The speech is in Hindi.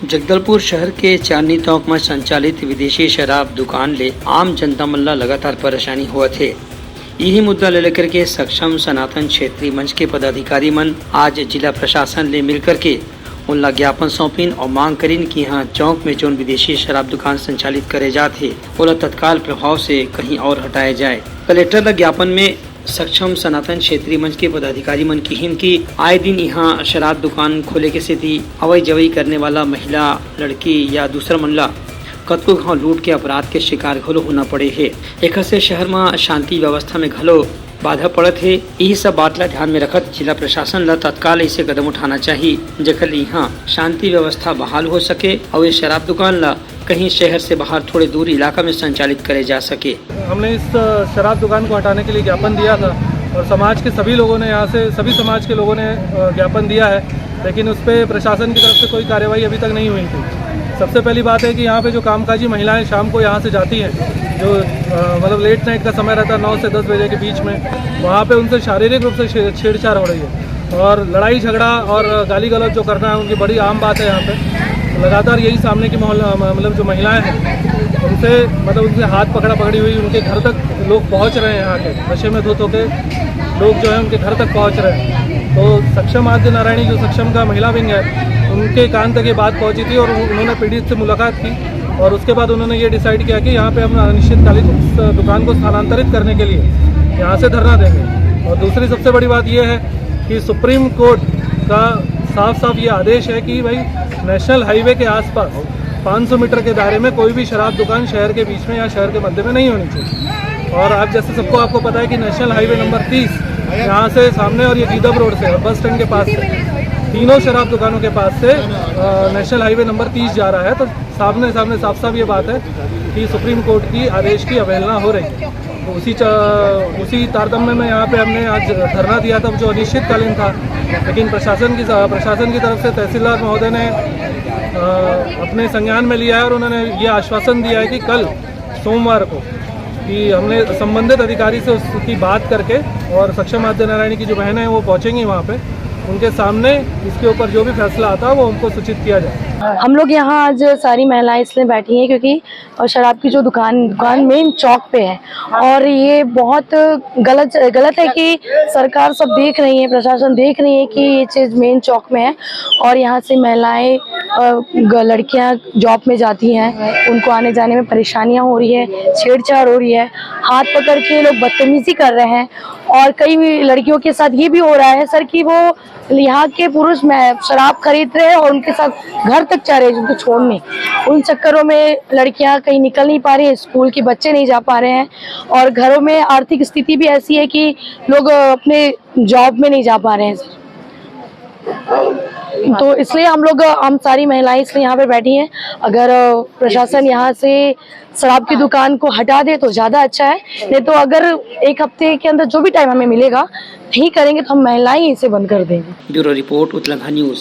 जगदलपुर शहर के चांदनी चौक में संचालित विदेशी शराब दुकान ले आम जनता मन ला लगातार परेशानी हुआ थे। यही मुद्दा ले लेकर के सक्षम सनातन क्षेत्रीय मंच के पदाधिकारी मन आज जिला प्रशासन ले मिलकर के उनला ज्ञापन सौंपिन और मांग करीन कि यहाँ चौक में जो विदेशी शराब दुकान संचालित करे जाते ओला तत्काल प्रभाव से कहीं और हटाया जाए। कलेक्टर ला ज्ञापन में सक्षम सनातन क्षेत्रीय मंच के पदाधिकारी मन की हिन की आए दिन यहाँ शराब दुकान खोले के स्थिति अवई जवई करने वाला महिला लड़की या दूसरा मनला कतको घाव लूट के अपराध के शिकार घलो होना पड़े है। एक से शहर में शांति व्यवस्था में घलो बाधा पड़त है। यही सब बात ला ध्यान में रखत जिला प्रशासन ला तत्काल ऐसे कदम उठाना चाहिए जेकर यहाँ शांति व्यवस्था बहाल हो सके और ये शराब दुकान ला कहीं शहर से बाहर थोड़े दूर इलाका में संचालित करे जा सके। हमने इस शराब दुकान को हटाने के लिए ज्ञापन दिया था और समाज के सभी लोगों ने यहाँ से सभी समाज के लोगों ने ज्ञापन दिया है, लेकिन उस पर प्रशासन की तरफ से कोई कार्रवाई अभी तक नहीं हुई थी। सबसे पहली बात है कि यहाँ पे जो कामकाजी महिलाएं शाम को यहाँ से जाती हैं, जो मतलब लेट नाइट का समय रहता है 9 से 10 बजे के बीच में, वहाँ पे उनसे शारीरिक रूप से छेड़छाड़ हो रही है और लड़ाई झगड़ा और गाली गलौज जो करना है उनकी बड़ी आम बात है। यहाँ पे लगातार यही सामने की मतलब जो महिलाएं हैं उनसे हाथ पकड़ा पकड़ी हुई उनके घर तक लोग पहुँच रहे हैं। यहाँ के नशे में धुत होकर लोग जो है उनके घर तक पहुँच रहे हैं। तो सक्षम आद्य नारायणी जो सक्षम का महिला विंग है उनके कान तक ये बात पहुंची थी और उन्होंने पीड़ित से मुलाकात की और उसके बाद उन्होंने ये डिसाइड किया कि यहाँ पे हम अनिश्चितकालीन उस दुकान को स्थानांतरित करने के लिए यहाँ से धरना देंगे। और दूसरी सबसे बड़ी बात ये है कि सुप्रीम कोर्ट का साफ साफ ये आदेश है कि भाई नेशनल हाईवे के आसपास 500 मीटर के दायरे में कोई भी शराब दुकान शहर के बीच में या शहर के मध्य में नहीं होनी चाहिए। और आप जैसे आपको पता है कि नेशनल हाईवे नंबर 30 यहाँ से सामने और ये गीदम रोड से बस स्टैंड के पास से तीनों शराब दुकानों के पास से नेशनल हाईवे नंबर 30 जा रहा है। तो सामने साफ साफ ये बात है कि सुप्रीम कोर्ट की आदेश की अवहेलना हो रही है। तो उसी तारतम्य में यहाँ पे हमने आज धरना दिया था जो अनिश्चितकालीन था, लेकिन प्रशासन की तरफ से तहसीलदार महोदय ने अपने संज्ञान में लिया है और उन्होंने ये आश्वासन दिया है कि कल सोमवार को कि हमने संबंधित अधिकारी से उसकी बात करके और सक्षम आद्य नारायणी की जो बहनें हैं वो पहुँचेंगी वहाँ पे, उनके सामने इसके ऊपर जो भी फैसला आता है वो उनको सूचित किया जाए। हम लोग यहाँ आज सारी महिलाएं इसलिए बैठी हैं क्योंकि शराब की जो दुकान मेन चौक पे है और ये बहुत गलत है कि सरकार सब देख रही है, प्रशासन देख रही है कि ये चीज़ मेन चौक में है और यहाँ से महिलाएं लड़कियां जॉब में जाती हैं, उनको आने जाने में परेशानियां हो रही है, छेड़छाड़ हो रही है, हाथ पकड़ के लोग बदतमीजी कर रहे हैं और कई लड़कियों के साथ ये भी हो रहा है सर कि वो यहाँ के पुरुष में शराब खरीद रहे हैं और उनके साथ घर तक जा रहे हैं उनको छोड़ने। उन चक्करों में लड़कियाँ कहीं निकल नहीं पा रही हैं, स्कूल के बच्चे नहीं जा पा रहे हैं और घरों में आर्थिक स्थिति भी ऐसी है कि लोग अपने जॉब में नहीं जा पा रहे हैं सर। तो इसलिए हम सारी महिलाएं इसलिए यहाँ पे बैठी हैं। अगर प्रशासन यहाँ से शराब की दुकान को हटा दे तो ज़्यादा अच्छा है, नहीं तो अगर एक हफ्ते के अंदर जो भी टाइम हमें मिलेगा नहीं करेंगे तो हम महिलाएं इसे बंद कर देंगे। Bureau report Uttarakhand news.